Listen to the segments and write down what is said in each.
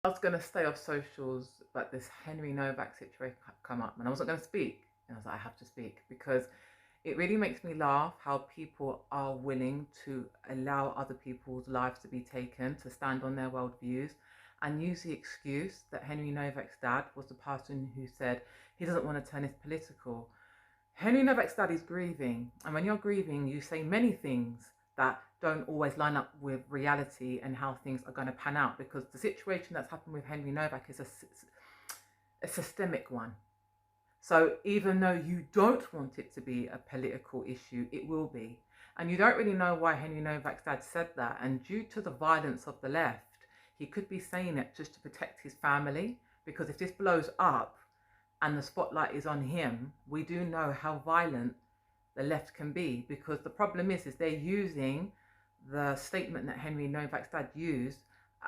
I was going to stay off socials, but this Henry Novak situation come up, and I wasn't going to speak. And I was like, I have to speak because it really makes me laugh how people are willing to allow other people's lives to be taken, to stand on their worldviews, and use the excuse that Henry Novak's dad was the person who said he doesn't want to turn this political. Henry Novak's dad is grieving, and when you're grieving, you say many things that don't always line up with reality and how things are going to pan out, because the situation that's happened with Henry Novak is a systemic one. So even though you don't want it to be a political issue, it will be. And you don't really know why Henry Novak's dad said that. And due to the violence of the left, he could be saying it just to protect his family, because if this blows up and the spotlight is on him, we do know how violent the left can be, because the problem is they're using the statement that Henry Novak's dad used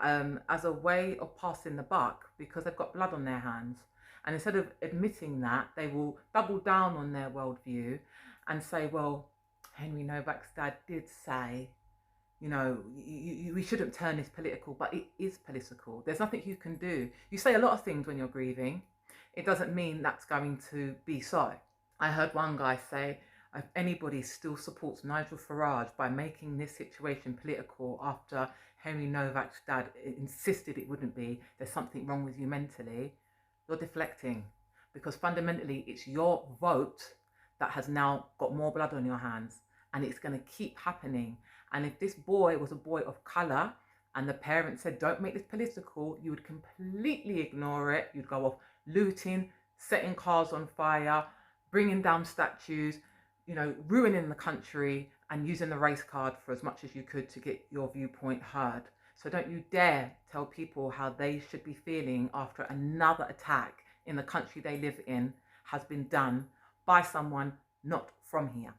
as a way of passing the buck, because they've got blood on their hands. And instead of admitting that, they will double down on their worldview and say, well, Henry Novak's dad did say, you know, we shouldn't turn this political, but it is political. There's nothing you can do. You say a lot of things when you're grieving. It doesn't mean that's going to be so. I heard one guy say, if anybody still supports Nigel Farage by making this situation political after Henry Novak's dad insisted it wouldn't be, there's something wrong with you mentally, you're deflecting. Because fundamentally, it's your vote that has now got more blood on your hands, and it's going to keep happening. And if this boy was a boy of colour and the parents said, don't make this political, you would completely ignore it. You'd go off looting, setting cars on fire, bringing down statues, you know, ruining the country and using the race card for as much as you could to get your viewpoint heard. So don't you dare tell people how they should be feeling after another attack in the country they live in has been done by someone not from here.